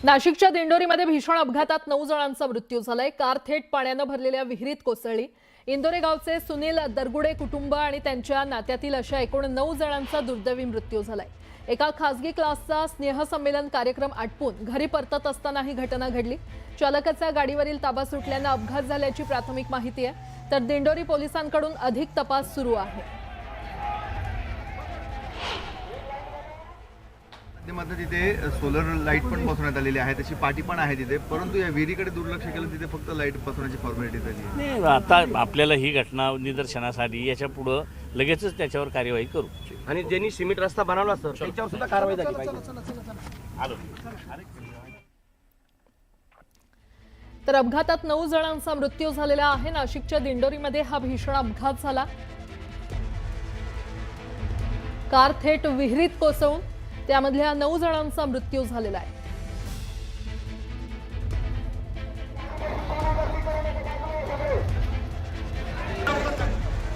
नाशिकच्या दिंडोरीमध्ये भीषण अपघातात 9 जणांचा मृत्यू झालाय। कार थेट पाण्याने भरलेल्या विहिरीत कोसळली। इंदोरे गावचे सुनील दरगुडे कुटुंब आणि त्यांच्या नात्यातील अशा एकूण 9 जणांचा दुर्दैवी मृत्यू झालाय। एका खासगी क्लासचा स्नेहसंमेलन कार्यक्रम आटपून घरी परतत असताना ही घटना घडली। चालकाचा गाडीवरील ताबा सुटल्याने अपघात झाल्याची प्राथमिक माहिती आहे, तर दिंडोरी पोलिसांकडून अधिक तपास सुरू आहे। मध्ये तिथे सोलर लाईट पण बसवण्यात आलेली आहे, त्याची पाटी पण आहे तिथे, परंतु या विहिरीकडे दुर्लक्ष केलं, तिथे फक्त लाईट बसवण्याची फॉर्मॅलिटी झाली आहे। नाही, आता आपल्याला ही घटना निदर्शनास आली, याच्या पुढं लगेचच त्याच्यावर कार्यवाही करू। आणि ज्यांनी सिमेंट रस्ता बनवला सर त्याच्यावर सुद्धा कारवाई झाली पाहिजे। तर अपघातात 9 जणांचा मृत्यू झालेला आहे। नाशिकच्या दिंडोरीमध्ये हा भीषण अपघात झाला। कार थेट विहिरीत कोसळून त्यामधल्या 9 जणांचा मृत्यू झालेला आहे।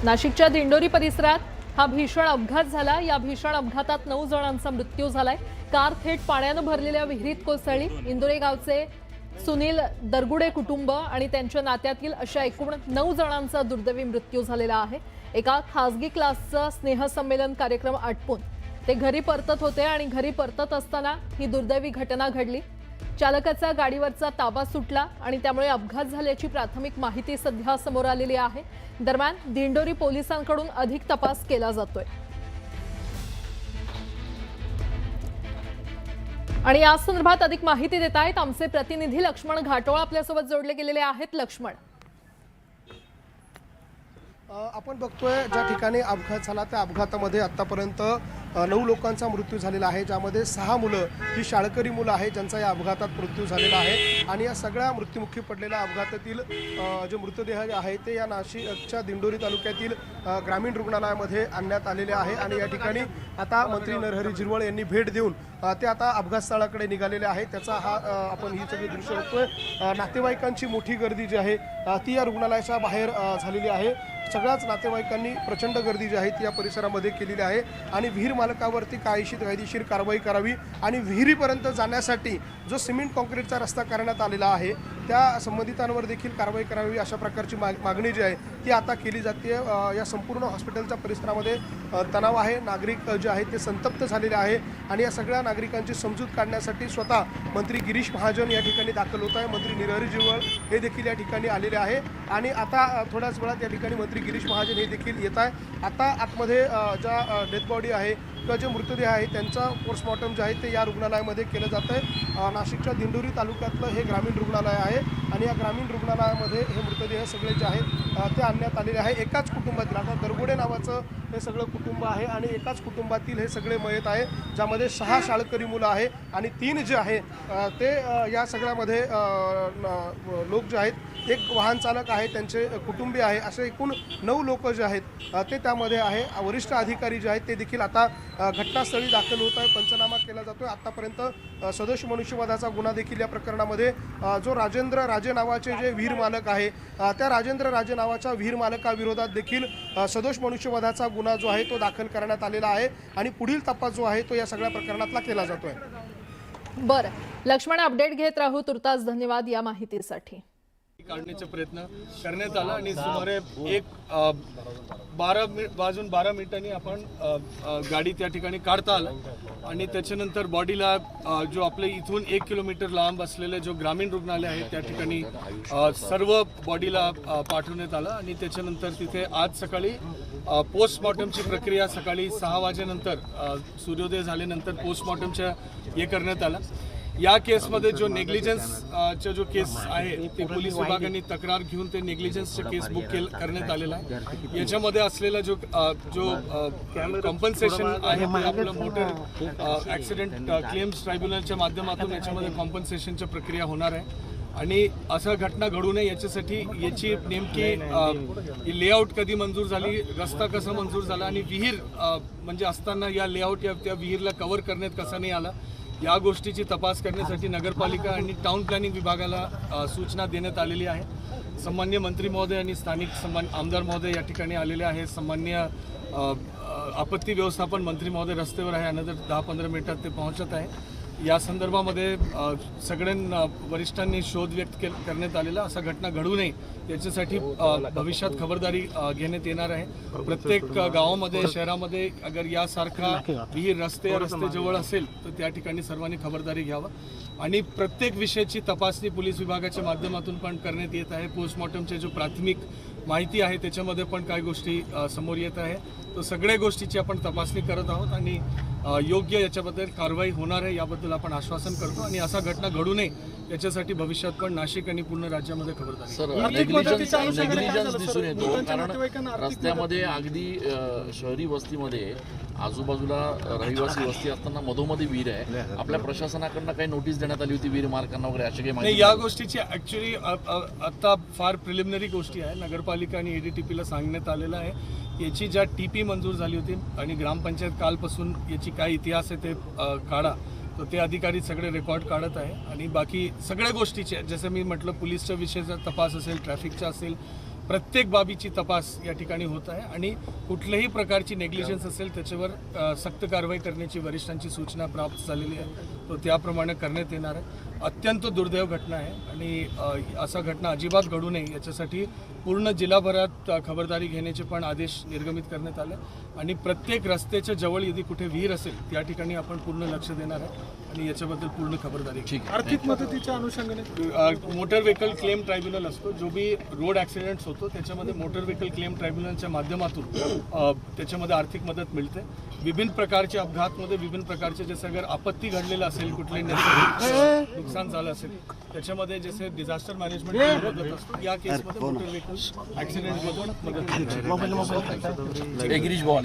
नाशिकच्या दिंडोरी परिसरात हा भीषण अपघात झाला। या भीषण अपघातात 9 जणांचा मृत्यू झालाय। कार थेट पाण्याने भरलेल्या विहिरीत कोसळली। इंदोरे गावचे सुनील दरगुडे कुटुंब आणि त्यांच्या नात्यातील अशा एकूण 9 जणांचा दुर्दैवी मृत्यू झालेला आहे। एका खासगी क्लासचा स्नेहसंमेलन कार्यक्रम आटपून ते घरी परतत होते आणि घरी परतत असताना ही दुर्दैवी घटना घडली। चालकाचा गाडीवरचा ताबा सुटला आणि त्यामुळे अपघात झाल्याची प्राथमिक माहिती सध्या समोर आलेली आहे। दरम्यान दिंडोरी पोलिसांकडून अधिक तपास केला जातोय। आणि या संदर्भात अधिक माहिती देत आहेत आमचे प्रतिनिधी लक्ष्मण घाटोळ आपल्यासोबत जोडले गेलेले आहेत। लक्ष्मण, आपण बघतोय ज्या ठिकाणी अपघात झाला त्या अपघातामध्ये आतापर्यंत 9 लोकांचा मृत्यू झालेला आहे, ज्यामध्ये 6 मुलं ही शाळकरी मुलं आहेत ज्यांचा या अपघातात मृत्यू झालेला आहे। आणि या सगळ्या मृत्युमुखी पडलेल्या अपघातातील जे मृतदेह आहे ते या नाशिकच्या दिंडोरी तालुक्यातील ग्रामीण रुग्णालयामध्ये आणण्यात आलेले आहे। आणि या ठिकाणी आता मंत्री नरहरी झिरवळ यांनी भेट देऊन ते आता अपघात स्थळाकडे निघालेले आहेत। त्याचा हा आपण ही सगळी दृश्य बघतोय। नातेवाईकांची मोठी गर्दी जी आहे ती या रुग्णालयाच्या बाहेर झालेली आहे। सगळ्याच नातेवाईकांनी प्रचंड गर्दी जी आहे ती या परिसरामध्ये केलेली आहे आणि विहीर मालकावरती कायदेशीर कारवाई करावी आणि विहिरीपर्यंत जाण्यासाठी जो सिमेंट कॉन्क्रीटचा रस्ता करण्यात आलेला आहे त्या संबंधितांवर देखील कारवाई करावी, अशा प्रकारची मागणी जी आहे ती आता केली जाते। या संपूर्ण हॉस्पिटलच्या परिसरामध्ये तणाव आहे, नागरिक जे आहेत ते संतप्त झालेले आहे आणि या सगळ्या नागरिकांची समजूत काढण्यासाठी स्वतः मंत्री गिरीश महाजन या ठिकाणी दाखल होत आहे। मंत्री नरहरी झिरवळ हे देखील या ठिकाणी आलेले आहे आणि आता थोड्याच वेळात या ठिकाणी मंत्री गिरीश महाजन हे देखील येत आहे। आता आतमध्ये ज्या डेथ बॉडी आहे किंवा जे मृतदेह आहे त्यांचा पोस्टमॉर्टम जे आहे ते या रुग्णालयामध्ये केलं जातं आहे। नाशिकच्या दिंडोरी तालुक्यातलं हे ग्रामीण रुग्णालय आहे आणि या ग्रामीण रुग्णालयामध्ये हे मृतदेह सगळे जे आहेत ते आणण्यात आलेले आहे। एकाच कुटुंबातील, आता दरगुडे नावाचं हे सगळं कुटुंब आहे आणि एकाच कुटुंबातील हे सगळे मयत आहे, ज्यामध्ये 6 शाळकरी मुलं आहे आणि 3 जे आहे ते या सगळ्यामध्ये लोक जे आहेत, एक वाहन चालक आहे, त्यांचे कुटुंबीय आहे, असे एकूण 9 लोक जे आहेत ते त्यामध्ये आहे। वरिष्ठ अधिकारी जे आहेत ते देखील आता घटनास्थळी दाखल होत आहे, पंचनामा केला जातोय। आतापर्यंत सदोष मनुष्यवधाचा गुन्हा देखील या प्रकरणामध्ये जो राजेंद्र राजे नावाचे जे विहीर मालक आहे त्या राजेंद्र राजे नावाच्या विहीर मालकाविरोधात देखील सदोष मनुष्यवधाचा गुन्हा जो आहे तो दाखल करण्यात आलेला आहे आणि पुढील तपास जो आहे तो या सगळ्या प्रकरणातला केला जातोय। बरं लक्ष्मण, अपडेट घेत राहू। तुर्तास धन्यवाद या माहितीसाठी। काढण्याचा प्रयत्न करण्यात आला आणि सुमारे 12 मिनिटांनी आपण गाडी त्या ठिकाणी काढता आला आणि त्याच्यानंतर बॉडीला जो आपले इथून 1 किलोमीटर लांब असलेले जो ग्रामीण रुग्णालय आहे त्या ठिकाणी सर्व बॉडीला पाठवण्यात आलं आणि त्याच्यानंतर तिथे आज सकाळी पोस्टमॉर्टमची प्रक्रिया सकाळी 6 वाजेनंतर सूर्योदय झाल्यानंतर पोस्टमॉर्टमच्या हे करण्यात आला। या केसमध्ये जो नेग्लिजन्सचा जो केस आहे ते पोलीस विभागाने तक्रार घेऊन ते नेग्लिजन्सचा केस बुक करण्यात आलेला आहे। याच्यामध्ये असलेला जो कॉम्पन्सेशन आहे ते आपलं मोटर ॲक्सिडेंट क्लेम्स ट्रायब्युनलच्या माध्यमातून याच्यामध्ये कॉम्पन्सेशनची प्रक्रिया होणार आहे आणि असं घटना घडू नये याच्यासाठी याची नेमकी लेआउट कधी मंजूर झाली, रस्ता कसा मंजूर झाला आणि विहीर म्हणजे असताना या लेआउट या त्या विहीरला कव्हर करण्यात कसा नाही आला या गोष्टीची तपास करण्यासाठी नगरपालिका आणि टाउन प्लॅनिंग विभागाला सूचना देण्यात आलेली आहे। सन्माननीय मंत्री महोदय आणि स्थानिक आमदार महोदय या ठिकाणी आलेले आहे। सन्माननीय आपत्ती व्यवस्थापन मंत्री महोदय रस्त्यावर आहे, अनदर 10-15 मिनिटात ते पोहोचत आहे या संदर्भामध्ये सगळ्या वरिष्ठांनी शोध व्यक्त करण्यात आलेला, असा घटना घडू नये याच्यासाठी भविष्यात खबरदारी घेण्यात येणार आहे. प्रत्येक गावामध्ये शहरामध्ये अगर यासारखा विहीर रस्ते जवळ असेल तर त्या ठिकाणी सर्वांनी खबरदारी घ्यावं. आणि प्रत्येक विषयाची तपासणी पोलीस विभागाच्या माध्यमातून पण करण्यात येत आहे. पोस्टमॉर्टमचे जो प्राथमिक माहिती आहे त्याच्यामध्ये पण काही गोष्टी समोर येत आहे. तर सगळ्या गोष्टीची आपण तपासणी करत आहोत आणि योग्य याच्याबद्दल कारवाई होणार आहे याबद्दल आपण आश्वासन करतो. आणि असा घटना घडू नये याच्यासाठी भविष्यात पण नाशिक आणि पूर्ण राज्यामध्ये खबरदारी. सर नेग्लिजन्स दिसून येतो, कारण रस्त्यामध्ये अगदी शहरी वस्तीमध्ये आजूबाजूला रहिवासी वस्ती असताना मधोमधी विहीर आहे. आपल्या प्रशासनाकडनं काही नोटीस देण्यात आली होती विहीर मालकांना वगैरे अशी काही नाही, माहिती? या गोष्टीची ऍक्च्युली आता फार प्रिलिमिनरी गोष्टी आहे. नगरपालिका आणि ADTPला सांगण्यात आलेलं आहे याची ज्या TP मंजूर झाली होती आणि ग्रामपंचायत कालपासून याची काय इतिहास आहे ते काढा, तर ते अधिकारी सगळे रेकॉर्ड काढत आहे. आणि बाकी सगळ्या गोष्टीचे जसं मी म्हटलं पोलीसच्या विषयाचा तपास असेल, ट्रॅफिकचा असेल, प्रत्येक बाबीची तपास या ठिकाणी होत आहे. आणि कुठल्याही प्रकारची नेग्लिजन्स असेल त्याच्यावर सक्त कारवाई करण्याची वरिष्ठांची सूचना प्राप्त झालेली आहे, तो त्याप्रमाणे करण्यात येणार आहे. अत्यंत दुर्दैव घटना आहे आणि असा घटना अजिबात घडू नये याच्यासाठी पूर्ण जिल्हाभरात खबरदारी घेण्याचे पण आदेश निर्गमित करण्यात आले. आणि प्रत्येक रस्त्याच्या जवळ यदि कुठे विहीर असेल त्या ठिकाणी आपण पूर्ण लक्ष देणार आहे आणि याच्याबद्दल पूर्ण खबरदारी घेऊ. आर्थिक मदतीच्या अनुषंगाने मोटर व्हेकल क्लेम ट्रायब्युनल असतो, जो बी रोड ॲक्सिडेंट्स होतो त्याच्यामध्ये मोटर व्हेकल क्लेम ट्रायब्युनलच्या माध्यमातून त्याच्यामध्ये आर्थिक मदत मिळते. विभिन्न प्रकारच्या अपघातमध्ये विभिन्न प्रकारचे जसे अगर आपत्ती घडलेलं असेल, कुठले नैसर्गिक नुकसान झालं असेल त्याच्यामध्ये जसे डिझास्टर मॅनेजमेंट मदत असतो, या केसमध्ये मोटर व्हेकल ॲक्सिडेंटमधून मदत मिळते. गिरीश भाऊ